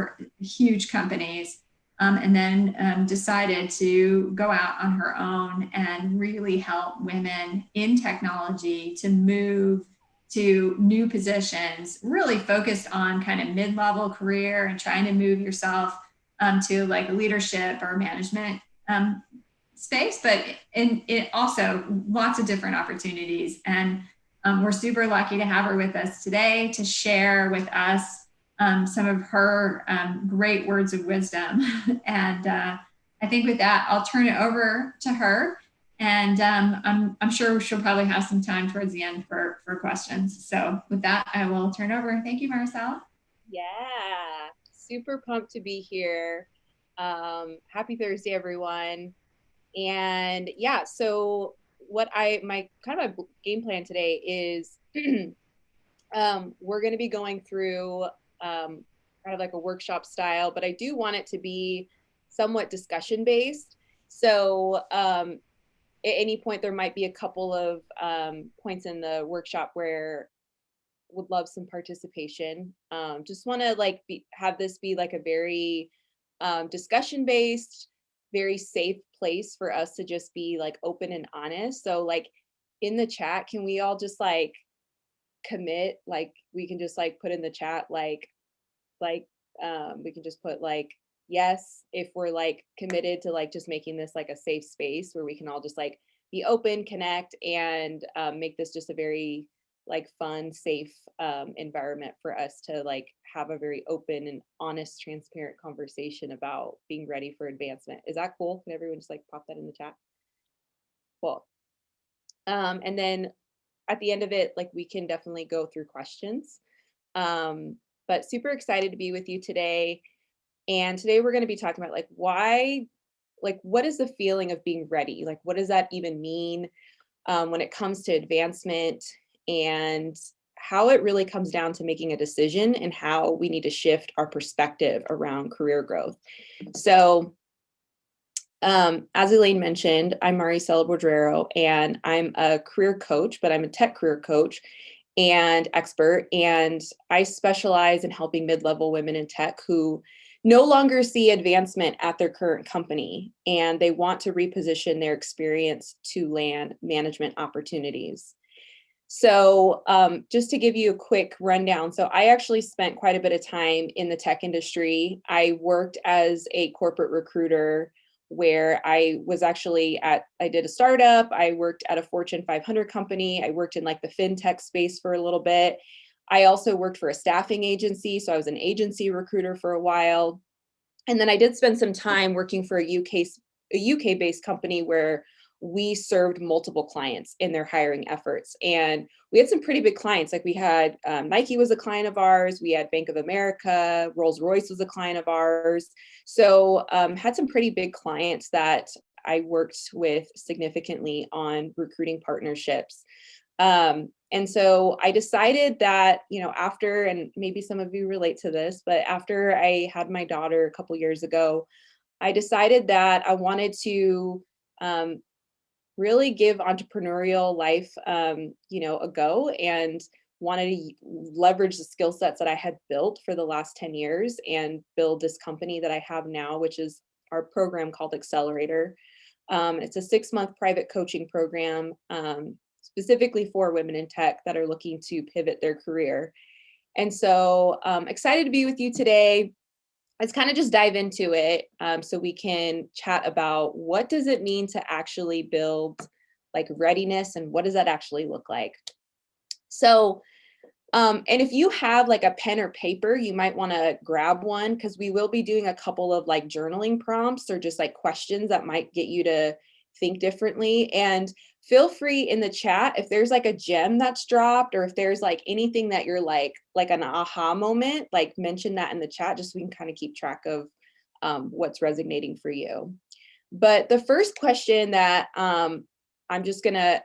for huge companies, and then decided to go out on her own and really help women in technology to move to new positions, really focused on kind of mid-level career and trying to move yourself to like leadership or management space, but in it also lots of different opportunities. And we're super lucky to have her with us today to share with us some of her great words of wisdom. And I think with that, I'll turn it over to her. And I'm sure she'll probably have some time towards the end for questions. So with that, I will turn over. Thank you, Marisela. Yeah, super pumped to be here. Happy Thursday, everyone. And yeah, so my kind of my game plan today is we're going to be going through kind of like a workshop style, but I do want it to be somewhat discussion based. So at any point, there might be a couple of points in the workshop where would love some participation. Just want to like have this be like a very discussion based, very safe place for us to just be like open and honest. So like in the chat, can we all just like commit? Like we can just like put in the chat we can just put like yes if we're like committed to like just making this like a safe space where we can all just like be open, connect, and make this just a very like fun, safe environment for us to like have a very open and honest, transparent conversation about being ready for advancement. Is that cool? Can everyone just like pop that in the chat? Cool. And then at the end of it, like we can definitely go through questions. But super excited to be with you today. And today we're going to be talking about like why, like what is the feeling of being ready? Like what does that even mean when it comes to advancement, and how it really comes down to making a decision and how we need to shift our perspective around career growth. So as Elaine mentioned, I'm Maricela, and I'm a career coach, but I'm a tech career coach and expert. And I specialize in helping mid-level women in tech who no longer see advancement at their current company, and they want to reposition their experience to land management opportunities. So just to give you a quick rundown, so I actually spent quite a bit of time in the tech industry. I worked as a corporate recruiter where I did a startup. I worked at a Fortune 500 company. I worked in like the fintech space for a little bit. I also worked for a staffing agency. So I was an agency recruiter for a while. And then I did spend some time working for a UK based company where we served multiple clients in their hiring efforts. And we had some pretty big clients. Like we had Nike was a client of ours. We had Bank of America, Rolls Royce was a client of ours. So had some pretty big clients that I worked with significantly on recruiting partnerships. And so I decided that, after, and maybe some of you relate to this, but after I had my daughter a couple years ago, I decided that I wanted to really give entrepreneurial life, a go, and wanted to leverage the skill sets that I had built for the last 10 years and build this company that I have now, which is our program called Accelerator. It's a 6-month private coaching program specifically for women in tech that are looking to pivot their career. And so excited to be with you today. Let's kind of just dive into it so we can chat about what does it mean to actually build like readiness, and what does that actually look like? So, and if you have like a pen or paper, you might want to grab one, because we will be doing a couple of like journaling prompts or just like questions that might get you to think differently. And feel free in the chat if there's like a gem that's dropped, or if there's like anything that you're like an aha moment, like mention that in the chat, just so we can kind of keep track of what's resonating for you. But the first question that I'm just gonna,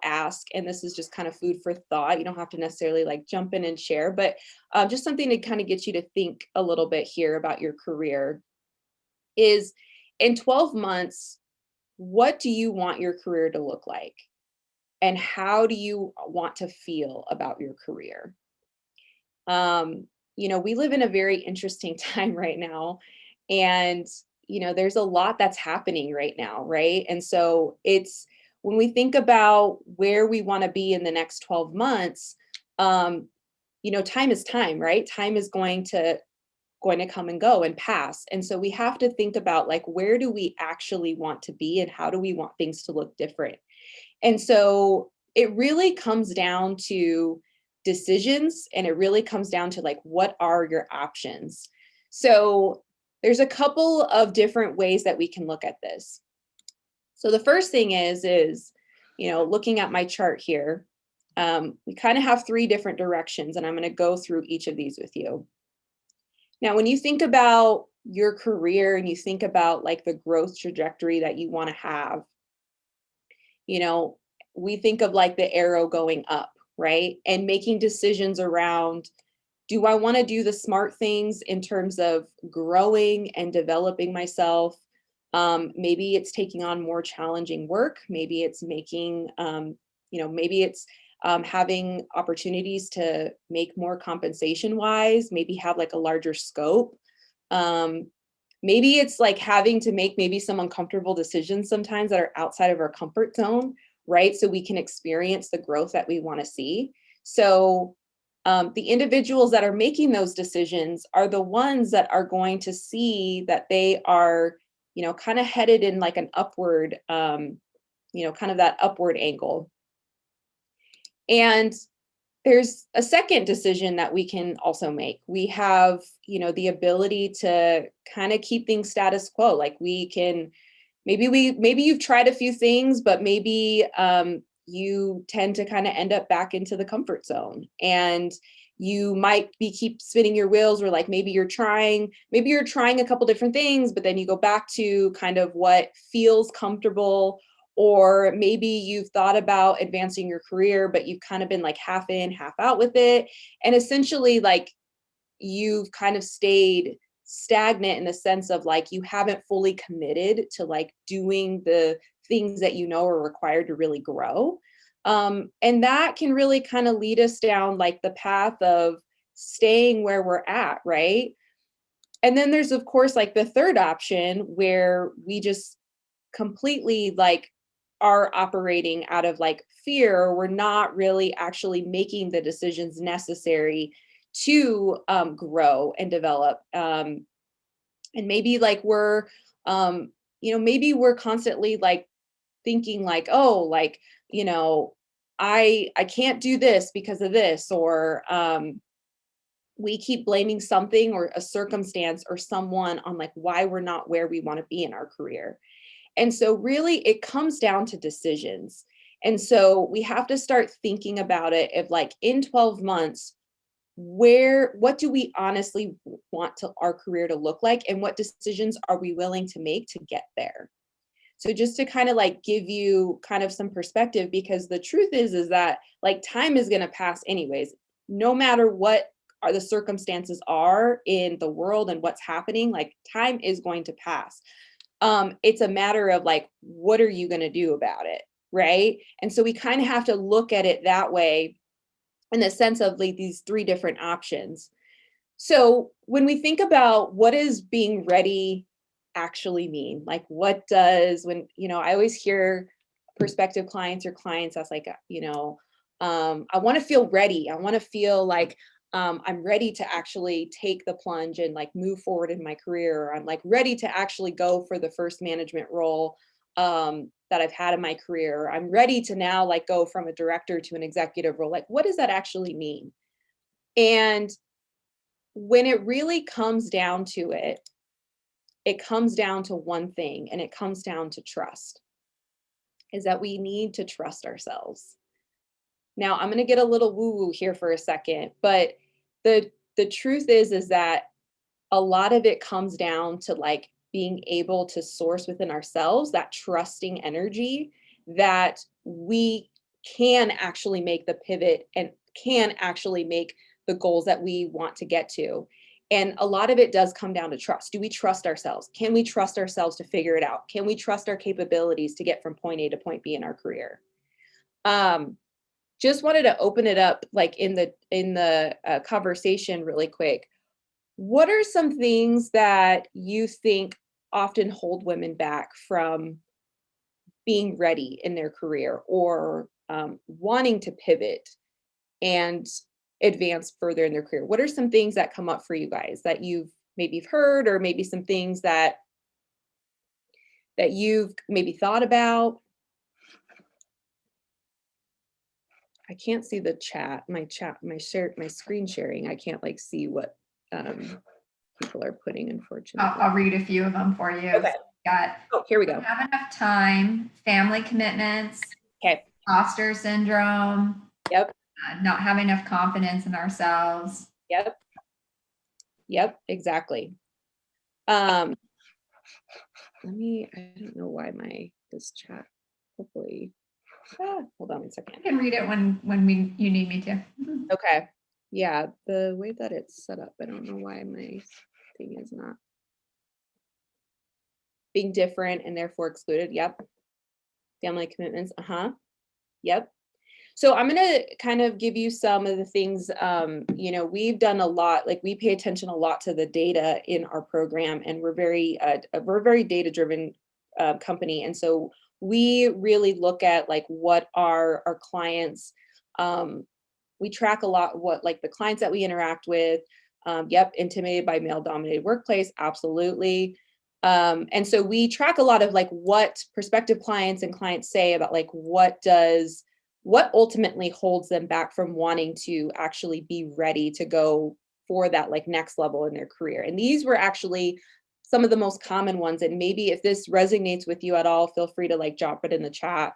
ask, and this is just kind of food for thought. You don't have to necessarily like jump in and share, but just something to kind of get you to think a little bit here about your career is, in 12 months, what do you want your career to look like? And how do you want to feel about your career? we live in a very interesting time right now. And, there's a lot that's happening right now, right? And so it's when we think about where we want to be in the next 12 months, um, time is time, right? Time is going to come and go and pass. And so we have to think about like, where do we actually want to be and how do we want things to look different? And so it really comes down to decisions, and it really comes down to like, what are your options? So there's a couple of different ways that we can look at this. So the first thing is, looking at my chart here, we kind of have three different directions, and I'm going to go through each of these with you. Now, when you think about your career and you think about like the growth trajectory that you want to have, we think of like the arrow going up, right? And making decisions around, do I want to do the smart things in terms of growing and developing myself? Maybe it's taking on more challenging work. Maybe it's making, maybe it's having opportunities to make more compensation wise, maybe have like a larger scope. Maybe it's like having to make maybe some uncomfortable decisions sometimes that are outside of our comfort zone, right? So we can experience the growth that we want to see. So the individuals that are making those decisions are the ones that are going to see that they are, kind of headed in like an upward, kind of that upward angle. And there's a second decision that we can also make. We have, the ability to kind of keep things status quo. Like we can, maybe you've tried a few things, but maybe you tend to kind of end up back into the comfort zone, and you might keep spinning your wheels, or like maybe you're trying a couple different things, but then you go back to kind of what feels comfortable. Or maybe you've thought about advancing your career, but you've kind of been like half in, half out with it. And essentially like you've kind of stayed stagnant in the sense of like, you haven't fully committed to like doing the things that are required to really grow. And that can really kind of lead us down like the path of staying where we're at, right? And then there's of course like the third option where we just completely like are operating out of like fear. We're not really actually making the decisions necessary to grow and develop. And maybe like maybe we're constantly like thinking like, oh, like, I can't do this because of this, or we keep blaming something or a circumstance or someone on like why we're not where we want to be in our career. And so really it comes down to decisions. And so we have to start thinking about it of like in 12 months, what do we honestly want our career to look like, and what decisions are we willing to make to get there? So just to kind of like give you kind of some perspective, because the truth is that like time is going to pass anyways, no matter what are the circumstances are in the world and what's happening, like time is going to pass. It's a matter of like, what are you going to do about it? Right. And so we kind of have to look at it that way, in the sense of like these three different options. So when we think about what is being ready actually mean, like what does, when, I always hear prospective clients or clients that's like, I want to feel ready. I want to feel like I'm ready to actually take the plunge and like move forward in my career. Or I'm like ready to actually go for the first management role that I've had in my career. I'm ready to now like go from a director to an executive role. Like, what does that actually mean? And when it really comes down to it, it comes down to one thing, and it comes down to trust, is that we need to trust ourselves. Now, I'm going to get a little woo-woo here for a second, but the truth is that a lot of it comes down to like being able to source within ourselves that trusting energy that we can actually make the pivot and can actually make the goals that we want to get to. And a lot of it does come down to trust. Do we trust ourselves? Can we trust ourselves to figure it out? Can we trust our capabilities to get from point A to point B in our career? just wanted to open it up like in the conversation really quick. What are some things that you think often hold women back from being ready in their career, or wanting to pivot and advance further in their career? What are some things that come up for you guys that you've heard, or maybe some things that you've maybe thought about? I can't see the chat, my screen sharing. I can't like see what people are putting, unfortunately. I'll read a few of them for you. Okay. So we got, Oh, here we go. don't have enough time, family commitments, Okay. imposter syndrome, Yep. Not having enough confidence in ourselves. Yep, exactly. I don't know why this chat, hopefully, hold on a second. I can read it when you need me to. Okay. Yeah, the way that it's set up, I don't know why my thing is not being different and therefore excluded. Yep. Family commitments. Yep. So I'm going to kind of give you some of the things, we've done a lot, like we pay attention a lot to the data in our program, and we're very data driven company. And so we really look at like what our clients, we track a lot what like the clients that we interact with. Intimidated by male dominated workplace. Absolutely. And so we track a lot of like what prospective clients and clients say about like what ultimately holds them back from wanting to actually be ready to go for that like next level in their career. And these were actually some of the most common ones. And maybe if this resonates with you at all, feel free to like drop it in the chat.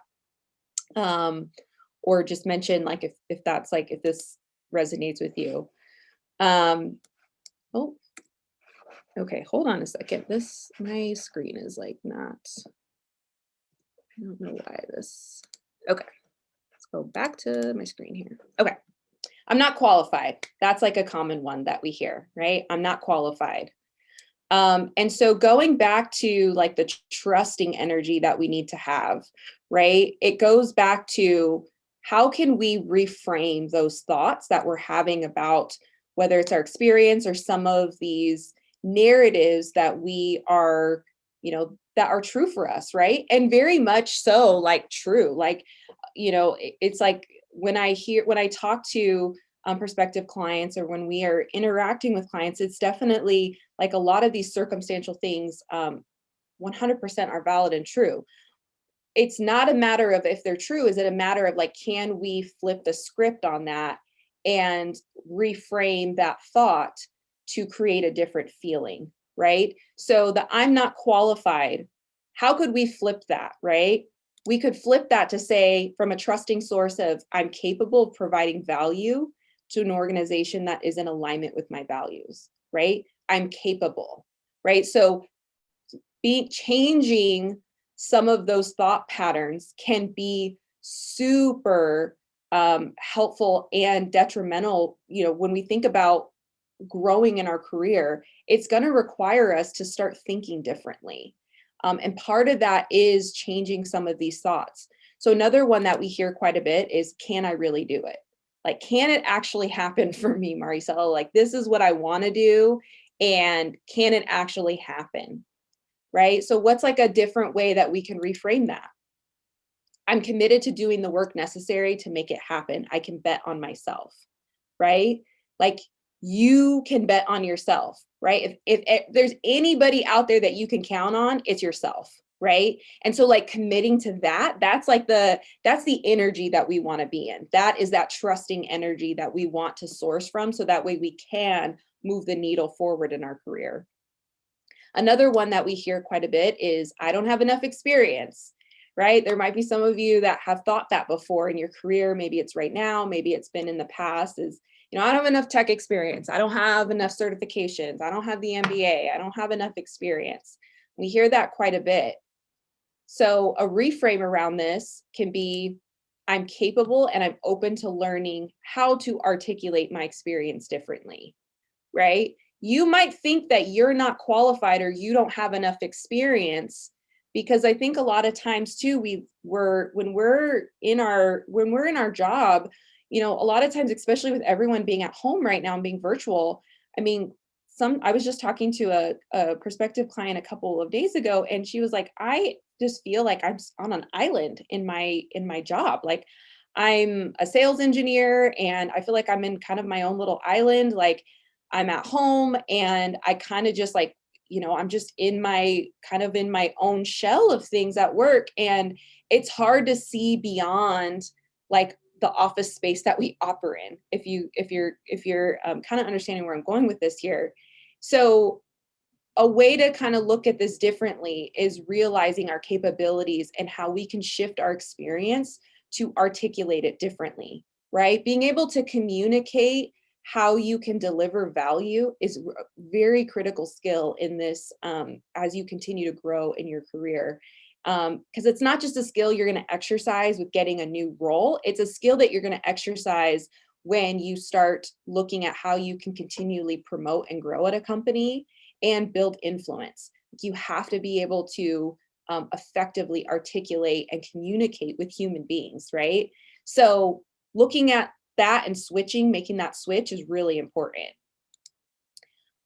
Or just mention like if that's like, if this resonates with you. Oh, okay, hold on a second. My screen is like not, I don't know why this, okay. Let's go back to my screen here. Okay. I'm not qualified. That's like a common one that we hear, right? I'm not qualified. And so going back to like the trusting energy that we need to have, right? It goes back to how can we reframe those thoughts that we're having about whether it's our experience or some of these narratives that we are, that are true for us, right? And very much so like true, like, it's like when I talk to prospective clients, or when we are interacting with clients, it's definitely like a lot of these circumstantial things 100% are valid and true. It's not a matter of if they're true. Is it a matter of like, can we flip the script on that and reframe that thought to create a different feeling, right? So the I'm not qualified, how could we flip that, right? We could flip that to say from a trusting source of I'm capable of providing value to an organization that is in alignment with my values, right? I'm capable, right? So changing some of those thought patterns can be super helpful and detrimental. When we think about growing in our career, it's going to require us to start thinking differently. And part of that is changing some of these thoughts. So another one that we hear quite a bit is, can I really do it? Like, can it actually happen for me, Maricela? Like, this is what I want to do. And can it actually happen? Right? So what's like a different way that we can reframe that? I'm committed to doing the work necessary to make it happen. I can bet on myself, right? Like, you can bet on yourself, right? If there's anybody out there that you can count on, it's yourself, right? And so like committing to that, that's the energy that we want to be in. That is that trusting energy that we want to source from, so that way we can move the needle forward in our career. Another one that we hear quite a bit is, I don't have enough experience, right? There might be some of you that have thought that before in your career. Maybe it's right now, maybe it's been in the past, is, I don't have enough tech experience. I don't have enough certifications. I don't have the MBA. I don't have enough experience. We hear that quite a bit. So a reframe around this can be, I'm capable and I'm open to learning how to articulate my experience differently, right? You might think that you're not qualified or you don't have enough experience Because I think a lot of times too, when we're in our job, you know, a lot of times, especially with everyone being at home right now and being virtual, I mean, I was just talking to a prospective client a couple of days ago, and she was like, I just feel like I'm on an island in my job. Like, I'm a sales engineer and I feel like I'm in kind of my own little island. Like, I'm at home and I kind of just like, you know, I'm just in my own shell of things at work. And it's hard to see beyond like the office space that we operate in, if you're kind of understanding where I'm going with this here. So a way to kind of look at this differently is realizing our capabilities and how we can shift our experience to articulate it differently, right? Being able to communicate how you can deliver value is a very critical skill in this, as you continue to grow in your career. Because it's not just a skill you're going to exercise with getting a new role, it's a skill that you're going to exercise when you start looking at how you can continually promote and grow at a company and build influence. You have to be able to effectively articulate and communicate with human beings, right? So looking at that and making that switch is really important.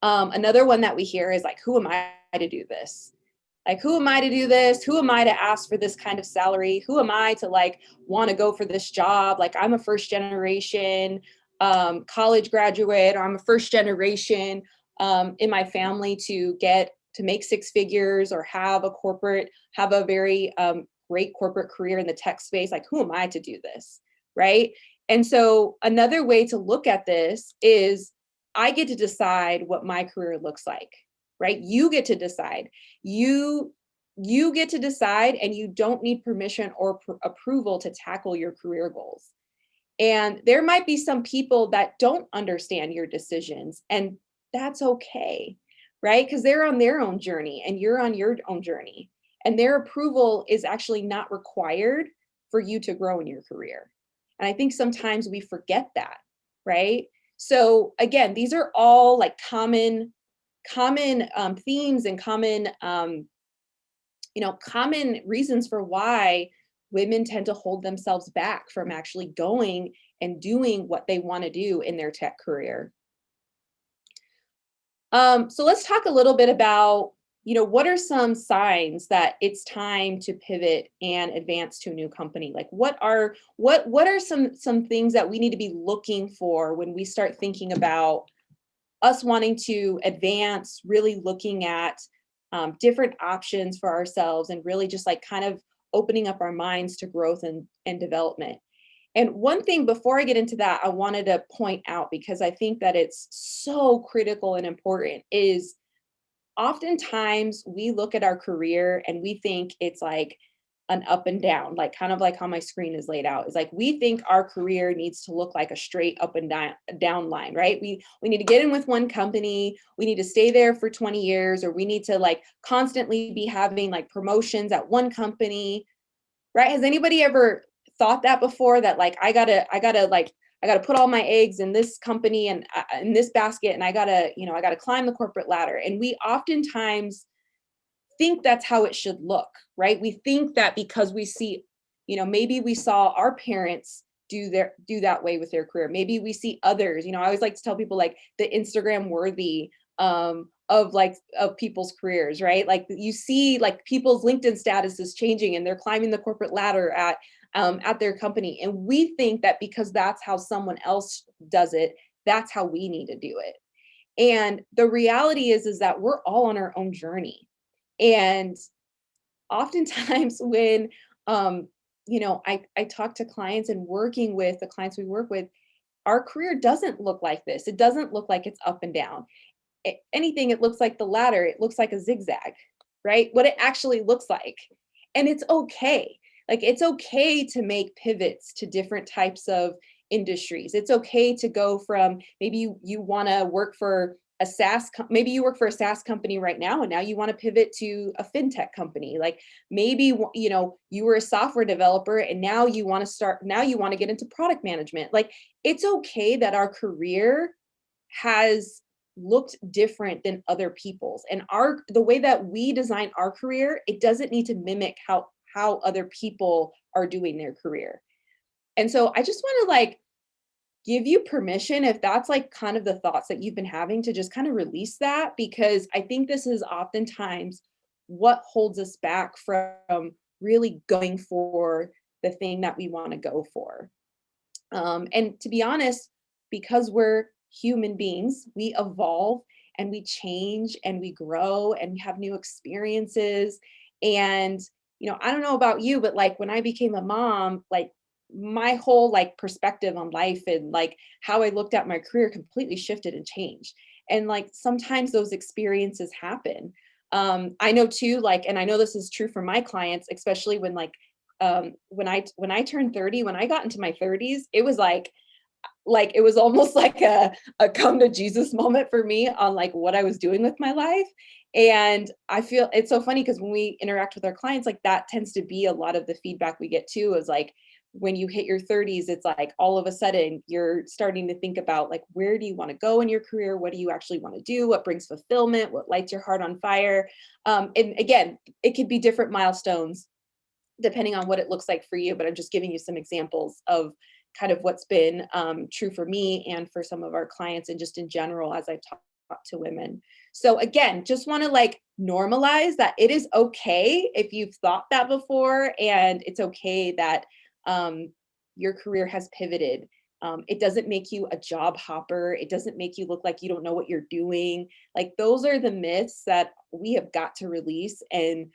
Another one that we hear is like, who am I to do this? Like, who am I to do this? Who am I to ask for this kind of salary? Who am I to like want to go for this job? Like, I'm a first generation college graduate, or I'm a first generation in my family to make six figures or have a very great corporate career in the tech space. Like, who am I to do this? Right. And so another way to look at this is I get to decide what my career looks like, right? You get to decide. You get to decide, and you don't need permission or approval to tackle your career goals. And there might be some people that don't understand your decisions, and that's okay, right? Because they're on their own journey and you're on your own journey. And their approval is actually not required for you to grow in your career. And I think sometimes we forget that, right? So again, these are all like common themes and common reasons for why women tend to hold themselves back from actually going and doing what they want to do in their tech career. So let's talk a little bit about, what are some signs that it's time to pivot and advance to a new company? Like, what are some things that we need to be looking for when we start thinking about us wanting to advance, really looking at different options for ourselves, and really just like kind of opening up our minds to growth and development. And one thing before I get into that, I wanted to point out, because I think that it's so critical and important, is oftentimes we look at our career and we think it's like an up and down, like kind of like how my screen is laid out. Is like we think our career needs to look like a straight up and down line, right? We need to get in with one company, we need to stay there for 20 years, or we need to like constantly be having like promotions at one company, right? Has anybody ever thought that before, that like I gotta put all my eggs in this company and in this basket, and I gotta climb the corporate ladder? And we oftentimes think that's how it should look, right? We think that because we see, maybe we saw our parents do that way with their career. Maybe we see others, I always like to tell people like the Instagram worthy of people's careers, right? Like you see like people's LinkedIn status is changing and they're climbing the corporate ladder at their company. And we think that because that's how someone else does it, that's how we need to do it. And the reality is that we're all on our own journey. And oftentimes when, I talk to clients and working with the clients we work with, our career doesn't look like this. It doesn't look like it's up and down. Anything, it looks like the ladder. It looks like a zigzag, right? What it actually looks like. And it's okay. Like, it's okay to make pivots to different types of industries. It's okay to go from, maybe you want to work for maybe you work for a SaaS company right now, and now you want to pivot to a fintech company. Like maybe, you were a software developer and now you want to get into product management. Like, it's okay that our career has looked different than other people's. And the way that we design our career, it doesn't need to mimic how other people are doing their career. And so I just want to like give you permission, if that's like kind of the thoughts that you've been having, to just kind of release that, because I think this is oftentimes what holds us back from really going for the thing that we want to go for. And to be honest, because we're human beings, we evolve and we change and we grow and we have new experiences. And, I don't know about you, but like when I became a mom, like my whole like perspective on life and like how I looked at my career completely shifted and changed. And like sometimes those experiences happen. I know too, like, and I know this is true for my clients, especially when like when I turned 30, when I got into my 30s, it was like it was almost like a come to Jesus moment for me on like what I was doing with my life. And I feel it's so funny because when we interact with our clients, like that tends to be a lot of the feedback we get too, is like when you hit your 30s, it's like all of a sudden you're starting to think about like, where do you want to go in your career? What do you actually want to do? What brings fulfillment? What lights your heart on fire? And again, it could be different milestones depending on what it looks like for you, but I'm just giving you some examples of kind of what's been true for me and for some of our clients, and just in general as I've talked to women. So again, just want to like normalize that it is okay if you've thought that before, and it's okay that your career has pivoted. It doesn't make you a job hopper. It doesn't make you look like you don't know what you're doing. Like those are the myths that we have got to release. And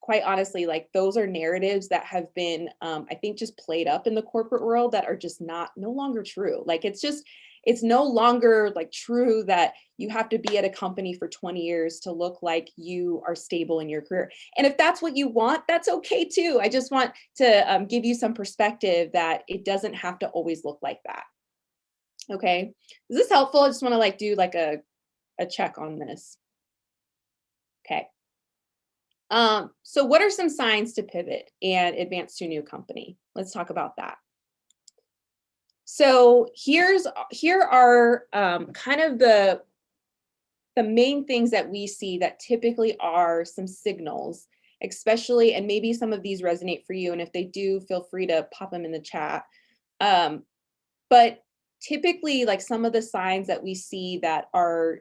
quite honestly, like those are narratives that have been, I think, just played up in the corporate world that are just no longer true. Like it's no longer like true that you have to be at a company for 20 years to look like you are stable in your career. And if that's what you want, that's okay too. I just want to give you some perspective that it doesn't have to always look like that. Okay. Is this helpful? I just want to like do like a check on this. Okay. So what are some signs to pivot and advance to a new company? Let's talk about that. So here are kind of the main things that we see that typically are some signals, especially, and maybe some of these resonate for you. And if they do, feel free to pop them in the chat. But typically, like some of the signs that we see that are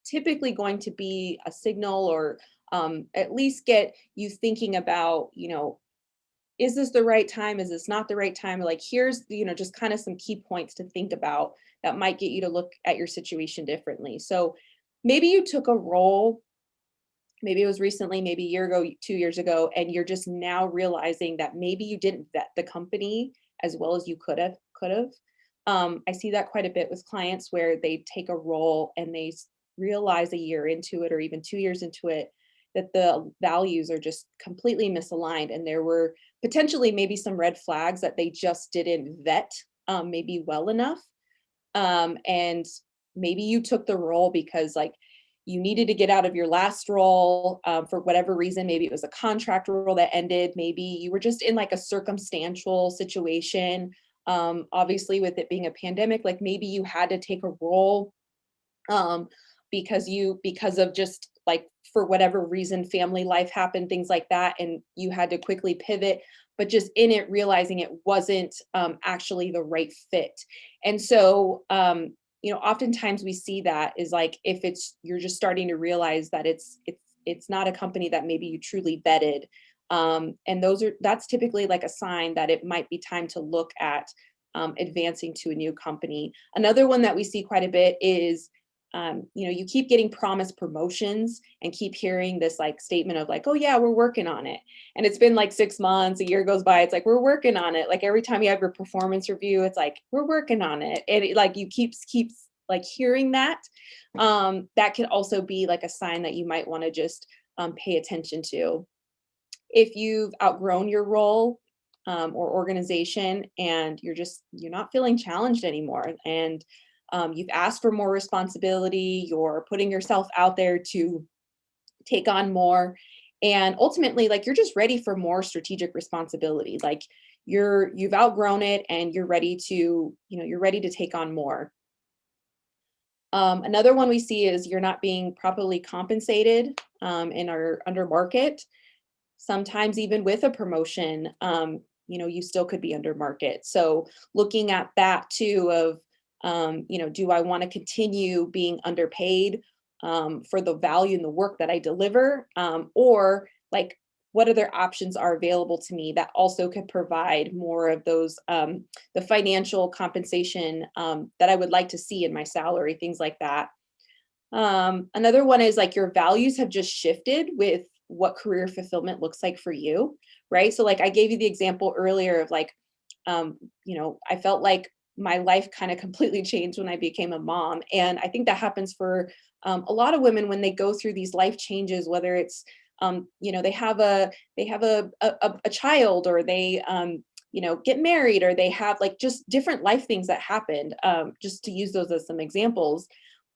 typically going to be a signal, or at least get you thinking about, is this the right time? Is this not the right time? Like here's, just kind of some key points to think about that might get you to look at your situation differently. So maybe you took a role, maybe it was recently, maybe a year ago, 2 years ago, and you're just now realizing that maybe you didn't vet the company as well as you could have. I see that quite a bit with clients where they take a role and they realize a year into it or even 2 years into it that the values are just completely misaligned, and there were potentially maybe some red flags that they just didn't vet maybe well enough. And maybe you took the role because like you needed to get out of your last role for whatever reason. Maybe it was a contract role that ended. Maybe you were just in like a circumstantial situation. Obviously, with it being a pandemic, like maybe you had to take a role because of just like for whatever reason, family life happened, things like that, and you had to quickly pivot, but just in it realizing it wasn't actually the right fit. And so oftentimes we see that is like if you're just starting to realize that it's not a company that maybe you truly vetted, and that's typically like a sign that it might be time to look at advancing to a new company. Another one that we see quite a bit is you keep getting promised promotions and keep hearing this like statement of like, oh yeah, we're working on it. And it's been like 6 months, a year goes by. It's like, we're working on it. Like every time you have your performance review, it's like, we're working on it. And like you keeps like hearing that. That could also be like a sign that you might want to just pay attention to. If you've outgrown your role or organization and you're not feeling challenged anymore, and you've asked for more responsibility, you're putting yourself out there to take on more, and ultimately like you're just ready for more strategic responsibility. Like you've outgrown it and you're ready to take on more. Another one we see is you're not being properly compensated and are under market. Sometimes even with a promotion, you still could be under market. So looking at that too of, do I want to continue being underpaid for the value and the work that I deliver? Or like, what other options are available to me that also could provide more of those, the financial compensation that I would like to see in my salary, things like that. Another one is like your values have just shifted with what career fulfillment looks like for you, right? So like I gave you the example earlier of like, I felt like my life kind of completely changed when I became a mom. And I think that happens for a lot of women when they go through these life changes, whether it's, they have a child, or they, get married, or they have like just different life things that happened, just to use those as some examples.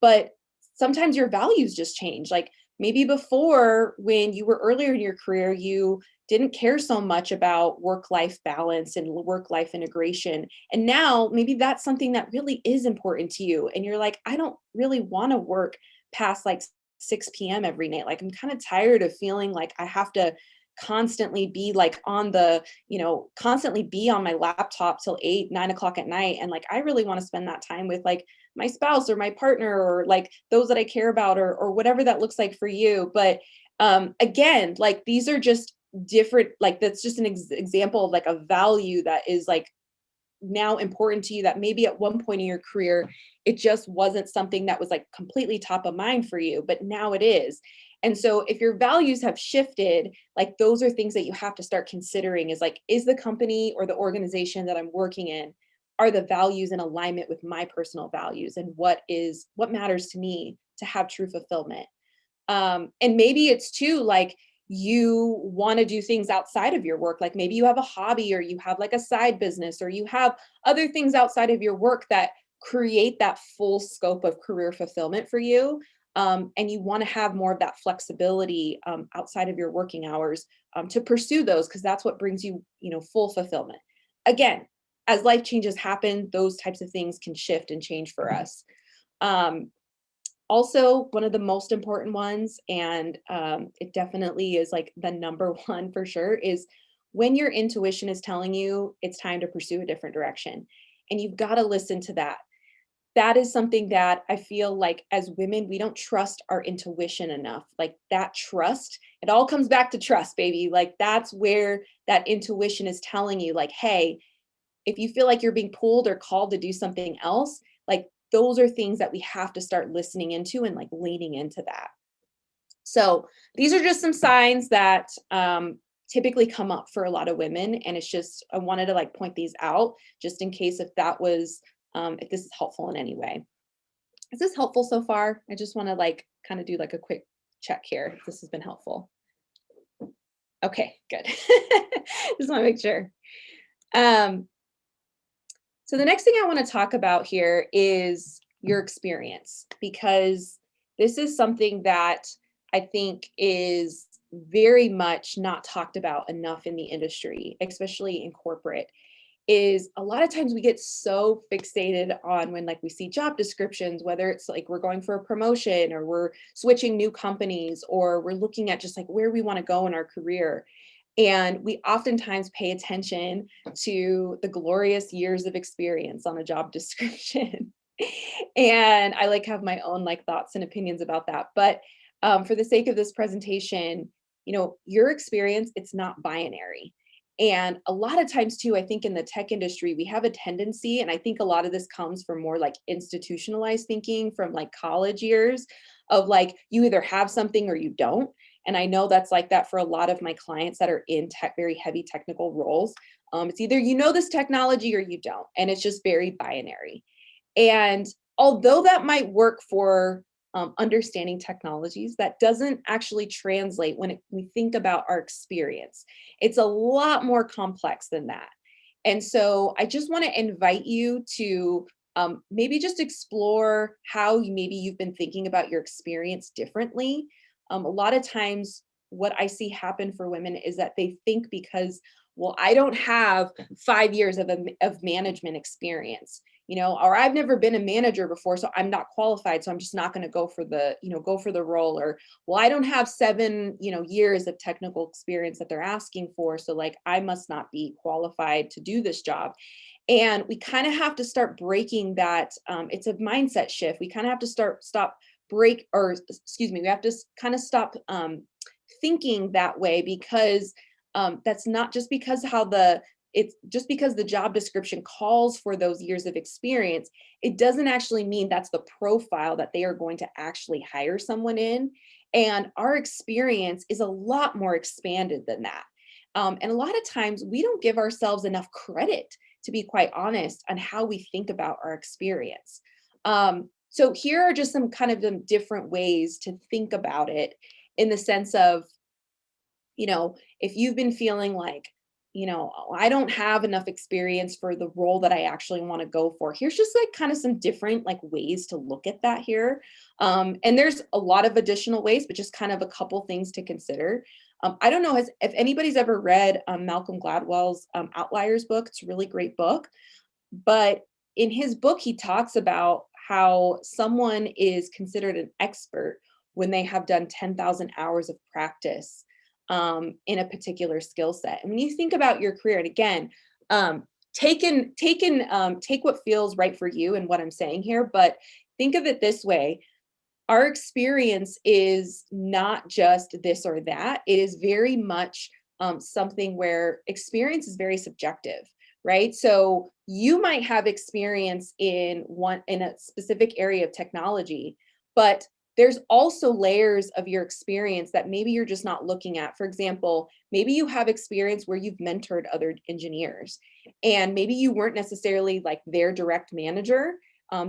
But sometimes your values just change. Like maybe before, when you were earlier in your career, you didn't care so much about work-life balance and work-life integration. And now maybe that's something that really is important to you. And you're like, I don't really want to work past like 6 p.m. every night. Like I'm kind of tired of feeling like I have to constantly be like constantly be on my laptop till 8, 9 o'clock at night. And like, I really want to spend that time with like my spouse or my partner, or like those that I care about, or whatever that looks like for you. But again, like these are just different, like that's just an example of like a value that is like now important to you that maybe at one point in your career it just wasn't something that was like completely top of mind for you, but now it is. And so if your values have shifted, like those are things that you have to start considering, is like, is the company or the organization that I'm working in, are the values in alignment with my personal values, and what matters to me to have true fulfillment. And maybe it's too like you want to do things outside of your work. Like maybe you have a hobby, or you have like a side business, or you have other things outside of your work that create that full scope of career fulfillment for you. And you want to have more of that flexibility outside of your working hours to pursue those, because that's what brings you, full fulfillment. Again, as life changes happen, those types of things can shift and change for us. Um, Also, one of the most important ones, and it definitely is like the number one for sure, is when your intuition is telling you it's time to pursue a different direction. And you've got to listen to that. That is something that I feel like as women, we don't trust our intuition enough. Like that trust, it all comes back to trust, baby. Like that's where that intuition is telling you, like, hey, if you feel like you're being pulled or called to do something else, like those are things that we have to start listening into and like leaning into that. So these are just some signs that typically come up for a lot of women. And it's just, I wanted to like point these out just in case if that was, if this is helpful in any way. Is this helpful so far? I just want to like kind of do like a quick check here if this has been helpful. Okay, good. Just want to make sure. So the next thing I want to talk about here is your experience, because this is something that I think is very much not talked about enough in the industry, especially in corporate. Is a lot of times we get so fixated on when like we see job descriptions, whether it's like we're going for a promotion, or we're switching new companies, or we're looking at just like where we want to go in our career. And we oftentimes pay attention to the glorious years of experience on a job description. And I like have my own like thoughts and opinions about that. But for the sake of this presentation, your experience, it's not binary. And a lot of times too, I think in the tech industry, we have a tendency, and I think a lot of this comes from more like institutionalized thinking from like college years, of like, you either have something or you don't. And I know that's like that for a lot of my clients that are in tech, very heavy technical roles. It's either you know this technology or you don't. And it's just very binary. And although that might work for understanding technologies, that doesn't actually translate when we think about our experience. It's a lot more complex than that. And so I just want to invite you to maybe just explore how maybe you've been thinking about your experience differently. A lot of times, what I see happen for women is that they think because, well, I don't have 5 years of management experience. or I've never been a manager before, so I'm not qualified, so I'm just not going to go for the role. Or, well, I don't have 7, years of technical experience that they're asking for, so like I must not be qualified to do this job. And we kind of have to start breaking that. It's a mindset shift. We kind of have to we have to kind of stop thinking that way, because that's not just because it's just because the job description calls for those years of experience, it doesn't actually mean that's the profile that they are going to actually hire someone in. And our experience is a lot more expanded than that. And a lot of times we don't give ourselves enough credit, to be quite honest, on how we think about our experience. So here are just some kind of the different ways to think about it, in the sense of, if you've been feeling like, "Oh, I don't have enough experience for the role that I actually want to go for." Here's just like kind of some different like ways to look at that here. And there's a lot of additional ways, but just kind of a couple things to consider. I don't know if anybody's ever read Malcolm Gladwell's Outliers book. It's a really great book. But in his book, he talks about how someone is considered an expert when they have done 10,000 hours of practice in a particular skill set. And when you think about your career, and again, take what feels right for you and what I'm saying here, but think of it this way. Our experience is not just this or that. It is very much something where experience is very subjective, right? So you might have experience in a specific area of technology, but there's also layers of your experience that maybe you're just not looking at. For example, maybe you have experience where you've mentored other engineers, and maybe you weren't necessarily like their direct manager.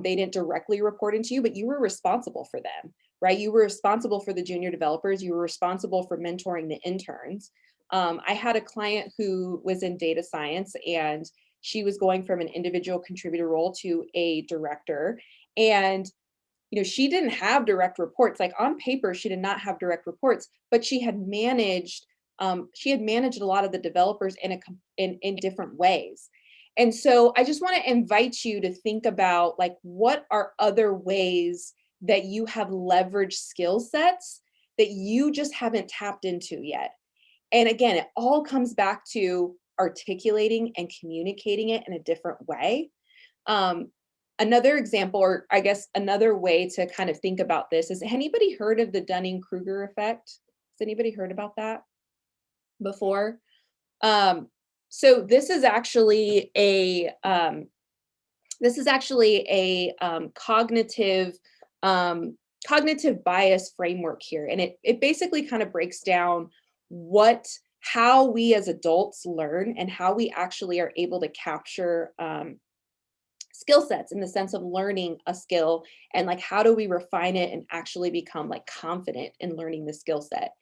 They didn't directly report into you, but you were responsible for them, right? You were responsible for the junior developers. You were responsible for mentoring the interns. I had a client who was in data science, and she was going from an individual contributor role to a director. And she didn't have direct reports. Like on paper, she did not have direct reports, but she had managed a lot of the developers in different ways. And so I just want to invite you to think about like, what are other ways that you have leveraged skill sets that you just haven't tapped into yet? And again, it all comes back to articulating and communicating it in a different way. Another example, or I guess another way to kind of think about this is, anybody heard of the Dunning-Kruger effect? Has anybody heard about that before? So this is actually a cognitive bias framework here, and it basically kind of breaks down how we as adults learn and how we actually are able to capture skill sets, in the sense of learning a skill, and like how do we refine it and actually become like confident in learning the skill set.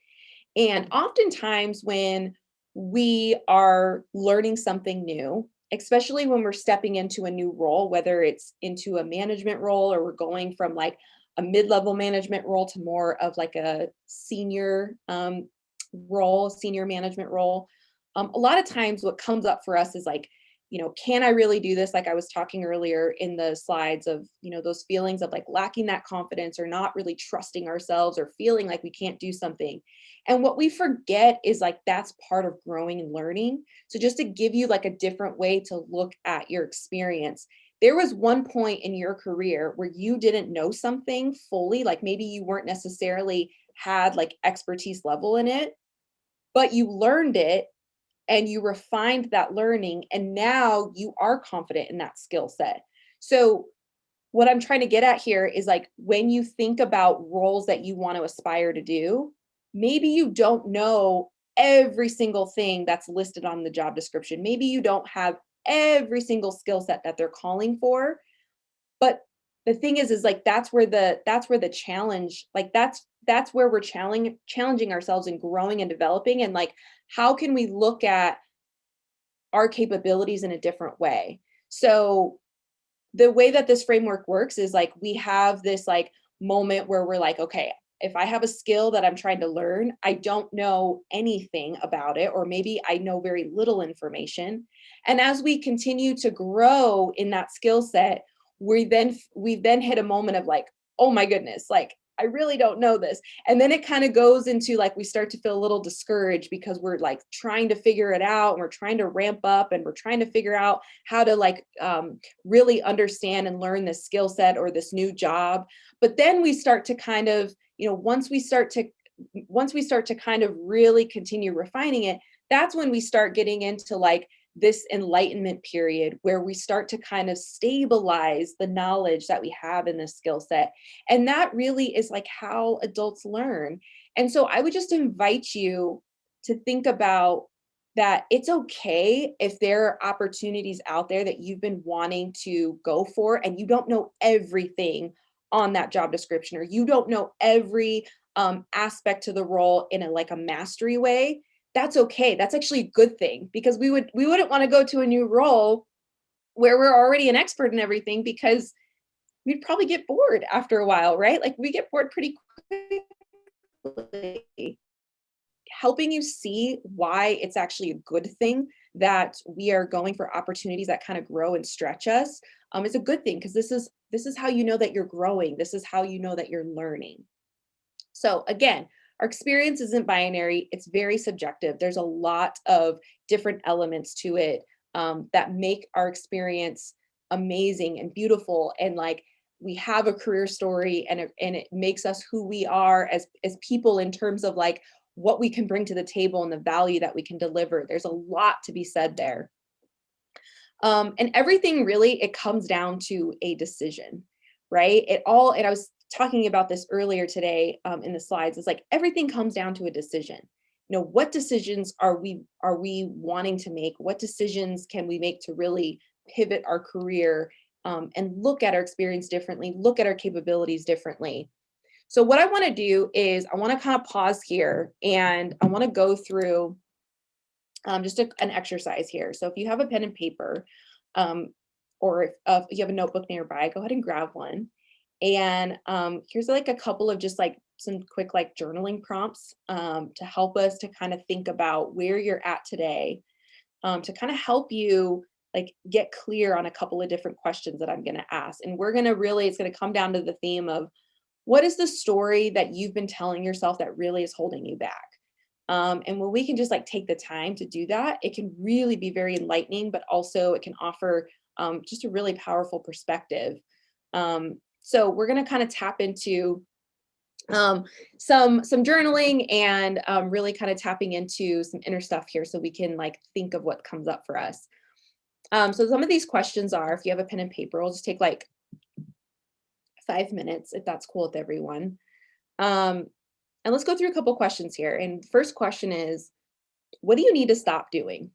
And oftentimes when we are learning something new, especially when we're stepping into a new role, whether it's into a management role, or we're going from like a mid-level management role to more of like a senior senior management role, a lot of times what comes up for us is like, can I really do this? Like I was talking earlier in the slides of, those feelings of like lacking that confidence, or not really trusting ourselves, or feeling like we can't do something. And what we forget is like, that's part of growing and learning. So just to give you like a different way to look at your experience, there was one point in your career where you didn't know something fully, like maybe you weren't necessarily had like expertise level in it, but you learned it and you refined that learning, and now you are confident in that skill set. So what I'm trying to get at here is like, when you think about roles that you want to aspire to do, maybe you don't know every single thing that's listed on the job description. Maybe you don't have every single skill set that they're calling for. But the thing is like, that's where the challenge, like that's where we're challenging ourselves and growing and developing. And like, how can we look at our capabilities in a different way? So the way that this framework works is like, we have this like moment where we're like, okay, if I have a skill that I'm trying to learn, I don't know anything about it, or maybe I know very little information. And as we continue to grow in that skill set, we then hit a moment of like, oh my goodness, like I really don't know this. And then it kind of goes into like, we start to feel a little discouraged because we're like trying to figure it out, and we're trying to ramp up, and we're trying to figure out how to like really understand and learn this skill set or this new job. But then we start to kind of, once we start to kind of really continue refining it, that's when we start getting into like this enlightenment period where we start to kind of stabilize the knowledge that we have in this skill set. And that really is like how adults learn. And so I would just invite you to think about that it's okay if there are opportunities out there that you've been wanting to go for and you don't know everything on that job description, or you don't know every aspect to the role in a mastery way. That's okay. That's actually a good thing, because we wouldn't want to go to a new role where we're already an expert in everything, because we'd probably get bored after a while, right? Like we get bored pretty quickly. Helping you see why it's actually a good thing that we are going for opportunities that kind of grow and stretch us is a good thing, because this is how you know that you're growing. This is how you know that you're learning. So again, our experience isn't binary. It's very subjective. There's a lot of different elements to it that make our experience amazing and beautiful. And like, we have a career story, and it makes us who we are as people in terms of like what we can bring to the table and the value that we can deliver. There's a lot to be said there. And everything really, it comes down to a decision, right? And I was talking about this earlier today in the slides. It's like everything comes down to a decision. What decisions are we wanting to make? What decisions can we make to really pivot our career and look at our experience differently, look at our capabilities differently? So what I want to do is I want to kind of pause here, and I want to go through just an exercise here. So if you have a pen and paper, or if you have a notebook nearby, go ahead and grab one. And here's like a couple of just like some quick like journaling prompts to help us to kind of think about where you're at today, to kind of help you like get clear on a couple of different questions that I'm going to ask. And it's going to come down to the theme of, what is the story that you've been telling yourself that really is holding you back? And when we can just like take the time to do that, it can really be very enlightening, but also it can offer just a really powerful perspective. So we're going to kind of tap into some journaling and really kind of tapping into some inner stuff here, so we can like think of what comes up for us. So some of these questions are, if you have a pen and paper, we'll just take like 5 minutes, if that's cool with everyone. And let's go through a couple questions here. And first question is, what do you need to stop doing?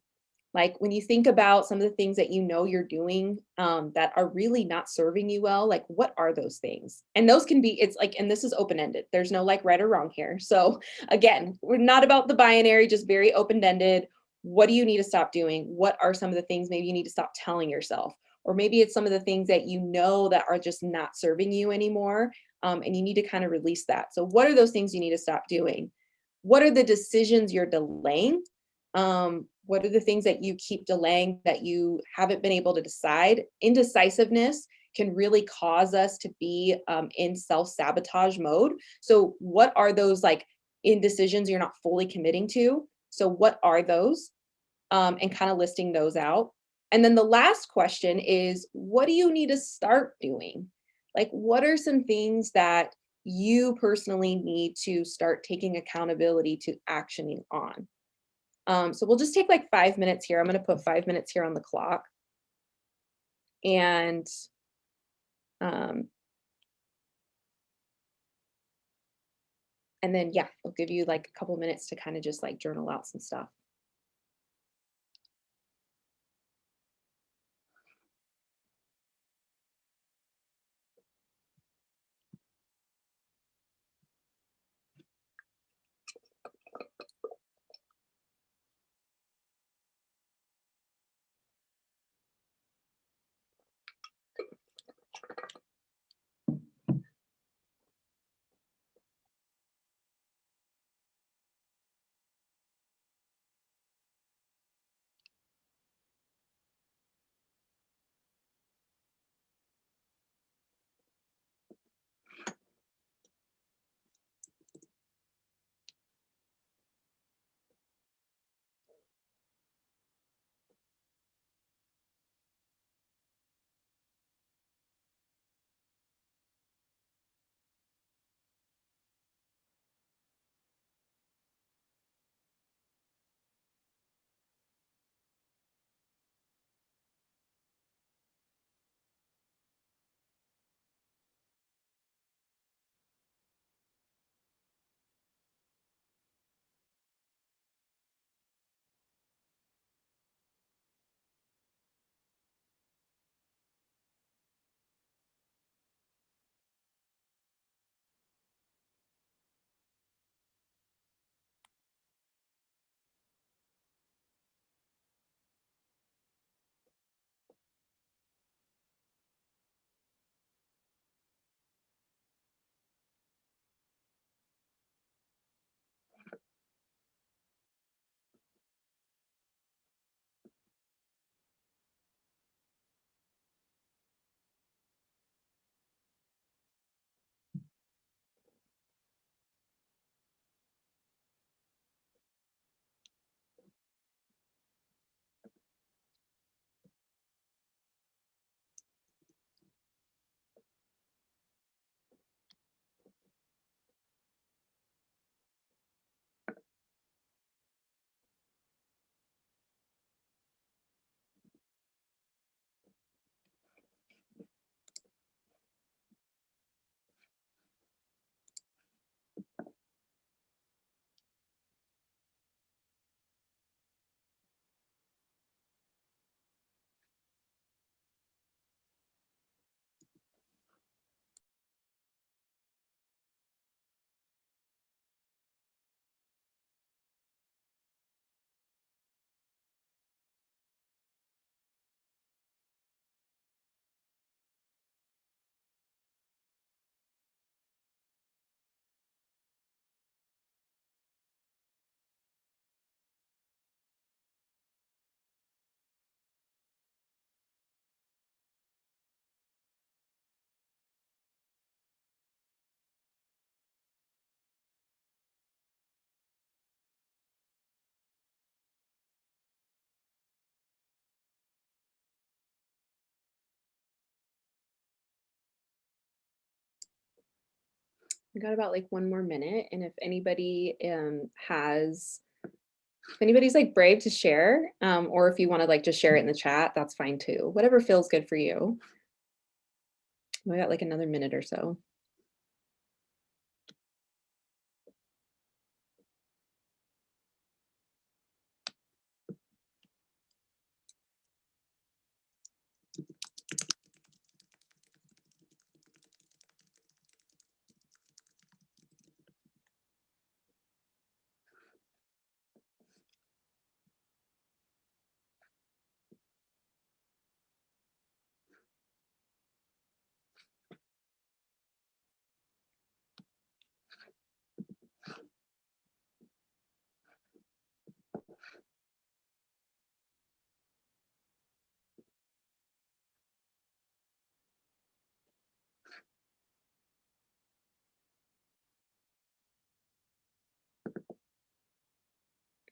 Like when you think about some of the things that you're doing that are really not serving you well, like what are those things? And those can be, it's like, and this is open-ended. There's no like right or wrong here. So again, we're not about the binary, just very open-ended. What do you need to stop doing? What are some of the things maybe you need to stop telling yourself? Or maybe it's some of the things that that are just not serving you anymore. And you need to kind of release that. So what are those things you need to stop doing? What are the decisions you're delaying? What are the things that you keep delaying that you haven't been able to decide? Indecisiveness can really cause us to be in self-sabotage mode. So what are those like indecisions you're not fully committing to? So what are those? And kind of listing those out. And then the last question is, what do you need to start doing? Like, what are some things that you personally need to start taking accountability to actioning on? So we'll just take like 5 minutes here. I'm going to put 5 minutes here on the clock. And then, yeah, I'll give you like a couple minutes to kind of just like journal out some stuff. We got about like 1 more minute. And if anybody if anybody's like brave to share, or if you want to like just share it in the chat, that's fine too. Whatever feels good for you. We got like another minute or so.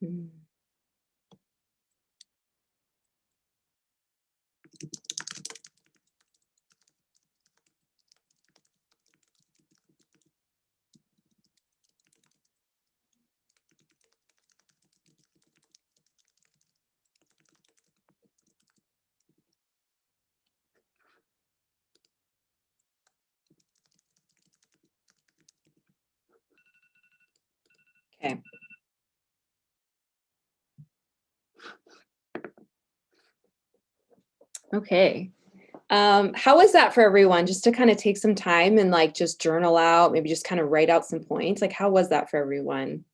Mm. Okay. Okay. How was that for everyone? Just to kind of take some time and like just journal out, maybe just kind of write out some points. Like, how was that for everyone?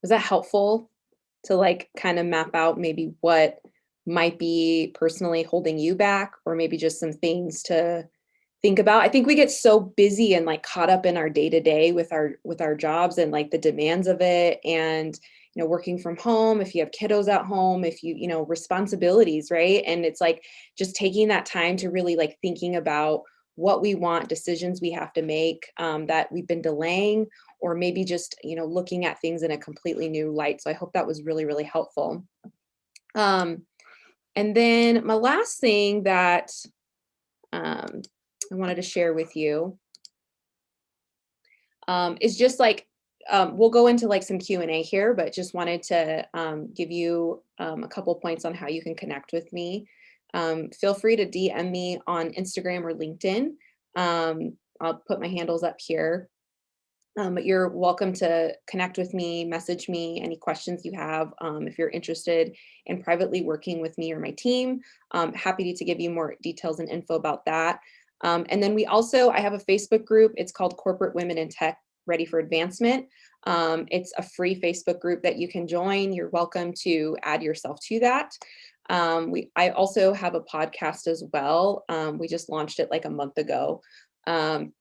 Was that helpful to like kind of map out maybe what might be personally holding you back, or maybe just some things to think about? I think we get so busy and like caught up in our day to day with our jobs and like the demands of it, and working from home, if you have kiddos at home, if responsibilities, right? And it's like just taking that time to really like thinking about what we want, decisions we have to make, that we've been delaying, or maybe just looking at things in a completely new light. So I hope that was really, really helpful. And then my last thing that I wanted to share with you is just like, we'll go into like some Q&A here, but just wanted to give you a couple points on how you can connect with me. Feel free to DM me on Instagram or LinkedIn. I'll put my handles up here. But you're welcome to connect with me, message me any questions you have. If you're interested in privately working with me or my team, happy to give you more details and info about that. And then I have a Facebook group. It's called Corporate Women in Tech Ready for Advancement. It's a free Facebook group that you can join. You're welcome to add yourself to that. I also have a podcast as well. We just launched it like a month ago. And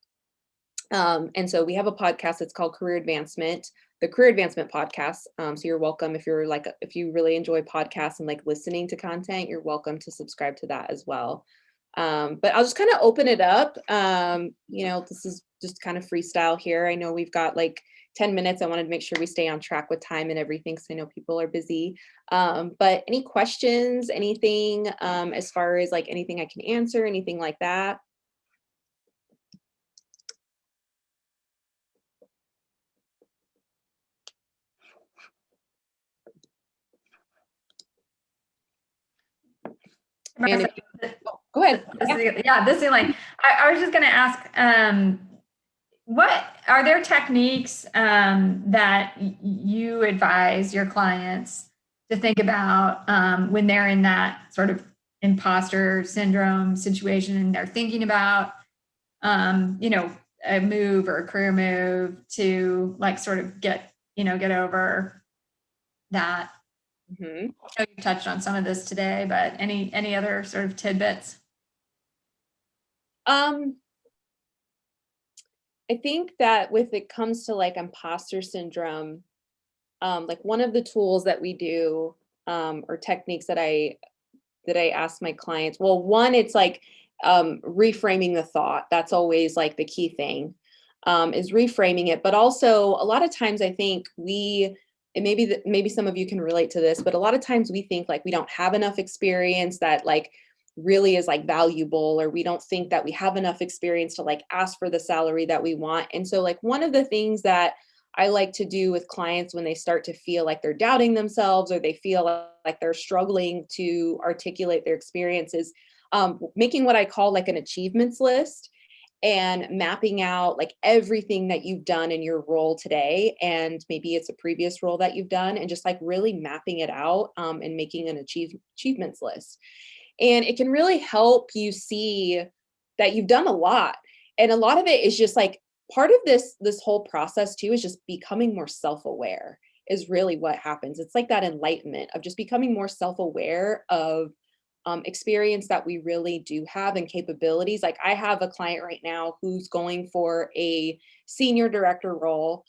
so we have a podcast. It's called Career Advancement, the Career Advancement Podcast. So you're welcome, if you really enjoy podcasts and like listening to content, you're welcome to subscribe to that as well. But I'll just kind of open it up. This is just kind of freestyle here. I know we've got like 10 minutes. I wanted to make sure we stay on track with time and everything, because I know people are busy. But any questions, anything as far as like anything I can answer, anything like that? And go ahead. Yeah, this is like, I was just going to ask, what are there techniques that you advise your clients to think about when they're in that sort of imposter syndrome situation and they're thinking about, a move or a career move to like sort of get over that? Mm-hmm. I know you touched on some of this today, but any other sort of tidbits? I think that with it comes to like imposter syndrome, like one of the tools that we do, or techniques that I ask my clients, well, one, it's like reframing the thought. That's always like the key thing, is reframing it. But also a lot of times I think and maybe some of you can relate to this, but a lot of times we think like we don't have enough experience, that like really is like valuable, or we don't think that we have enough experience to like ask for the salary that we want. And so like one of the things that I like to do with clients when they start to feel like they're doubting themselves, or they feel like they're struggling to articulate their experiences, making what I call like an achievements list, and mapping out like everything that you've done in your role today, and maybe it's a previous role that you've done, and just like really mapping it out, and making an achievements list. And it can really help you see that you've done a lot. And a lot of it is just like part of this whole process too is just becoming more self-aware is really what happens. It's like that enlightenment of just becoming more self-aware of experience that we really do have, and capabilities. Like I have a client right now who's going for a senior director role,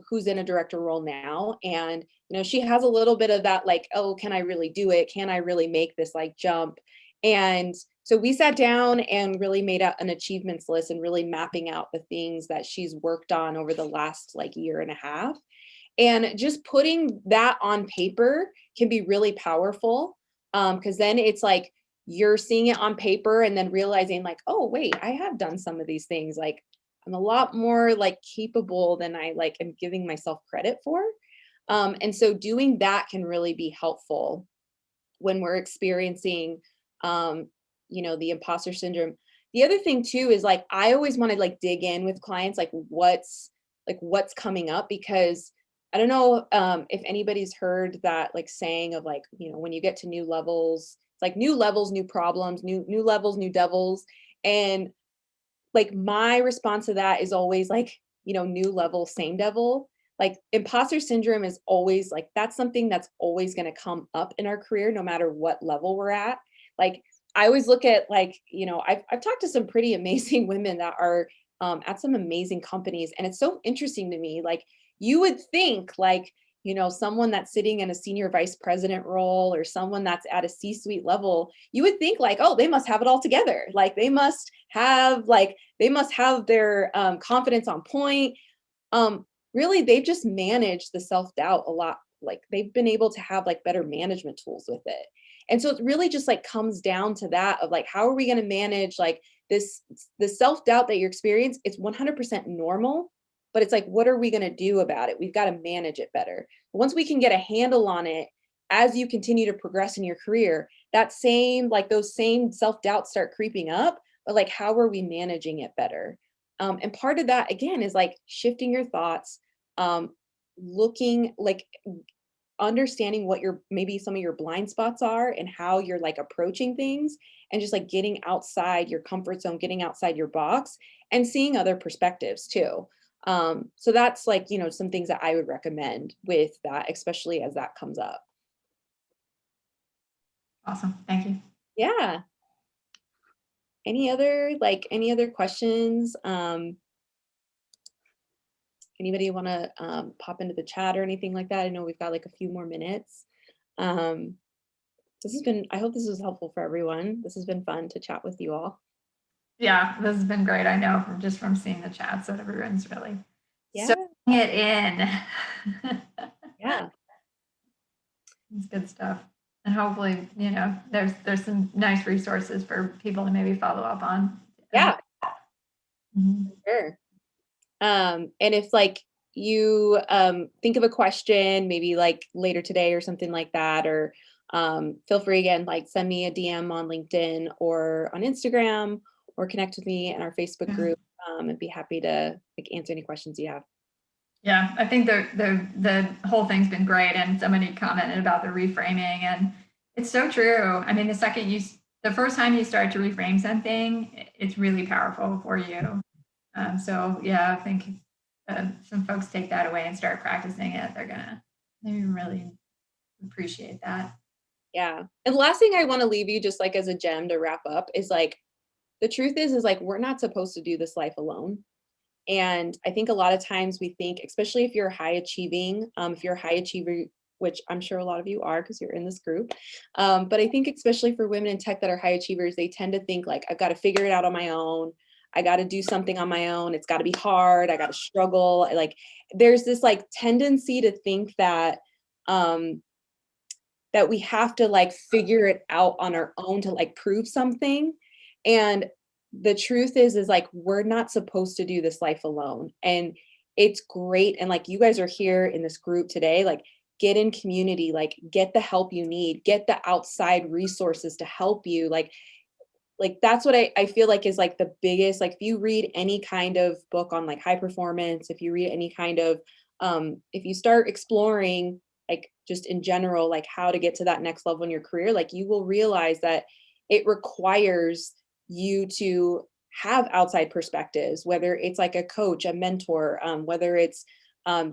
who's in a director role now. And, she has a little bit of that, like, oh, can I really do it? Can I really make this like jump? And so we sat down and really made out an achievements list, and really mapping out the things that she's worked on over the last like year and a half. And just putting that on paper can be really powerful, because then it's like you're seeing it on paper and then realizing like, oh, wait, I have done some of these things. Like I'm a lot more like capable than I like am giving myself credit for. And so doing that can really be helpful when we're experiencing, the imposter syndrome. The other thing too is like I always want to like dig in with clients, like what's coming up, because I don't know if anybody's heard that like saying of like, when you get to new levels, it's like new levels, new problems, new levels, new devils. And like my response to that is always like, new level, same devil. Like imposter syndrome is always like, that's something that's always going to come up in our career, no matter what level we're at. Like I always look at like, I've talked to some pretty amazing women that are at some amazing companies. And it's so interesting to me. Like you would think like, someone that's sitting in a senior vice president role, or someone that's at a C-suite level, you would think like, oh, they must have it all together. Like they must have their confidence on point. Really, they've just managed the self-doubt a lot. Like they've been able to have like better management tools with it. And so it really just like comes down to that of like, how are we going to manage like the self-doubt that you experience? It's 100% normal, but it's like, what are we going to do about it? We've got to manage it better. Once we can get a handle on it, as you continue to progress in your career, those same self-doubts start creeping up, but like, how are we managing it better? And part of that again is like shifting your thoughts, looking like understanding what your maybe some of your blind spots are, and how you're like approaching things, and just like getting outside your comfort zone, getting outside your box, and seeing other perspectives too. So that's like, some things that I would recommend with that, especially as that comes up. Awesome. Thank you. Yeah. Any other questions? Anybody want to pop into the chat or anything like that? I know we've got like a few more minutes. I hope this was helpful for everyone. This has been fun to chat with you all. Yeah, this has been great. I know from seeing the chats that everyone's really soaking it in. Yeah. It's good stuff. And hopefully, there's some nice resources for people to maybe follow up on. Yeah. Mm-hmm. Sure. And if like you think of a question, maybe like later today or something like that, or feel free again, like send me a DM on LinkedIn or on Instagram, or connect with me in our Facebook group. I'd be happy to like answer any questions you have. Yeah, I think the whole thing's been great, and somebody commented about the reframing, and it's so true. I mean, the first time you start to reframe something, it's really powerful for you. So yeah, I think some folks take that away and start practicing it. They really appreciate that. Yeah. And the last thing I want to leave you just like as a gem to wrap up is like, the truth is like, we're not supposed to do this life alone. And I think a lot of times we think, especially if you're high achieving, if you're a high achiever, which I'm sure a lot of you are because you're in this group. But I think especially for women in tech that are high achievers, they tend to think like, I've got to figure it out on my own. I got to do something on my own. It's got to be hard. I got to struggle. Like there's this like tendency to think that, that we have to like figure it out on our own to like prove something. And the truth is like, we're not supposed to do this life alone. And it's great. And like, you guys are here in this group today, like get in community, like get the help you need, get the outside resources to help you. Like that's what I feel like is like the biggest, like if you read any kind of book on like high performance, if you read any kind of, if you start exploring like just in general, like how to get to that next level in your career, like you will realize that it requires you to have outside perspectives, whether it's like a coach, a mentor, whether it's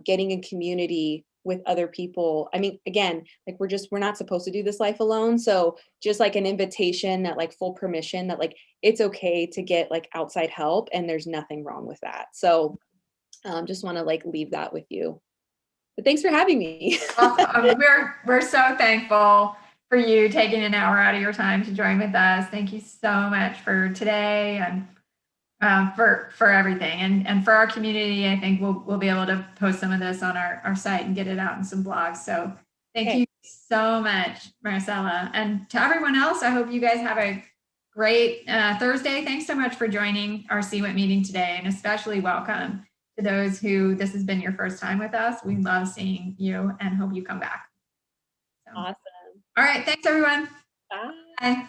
getting in community with other people. I mean, again, like we're not supposed to do this life alone. So just like an invitation that like full permission that like it's okay to get like outside help and there's nothing wrong with that. So just want to like leave that with you. But thanks for having me. Awesome. We're so thankful for you taking an hour out of your time to join with us. Thank you so much for today and for everything and for our community. I think we'll be able to post some of this on our site and get it out in some blogs. So thank Okay. you so much, Marisella. And to everyone else, I hope you guys have a great Thursday. Thanks so much for joining our CWIT meeting today, and especially welcome to those who this has been your first time with us. We love seeing you and hope you come back. So, Awesome. all right. Thanks, everyone. Bye. Bye.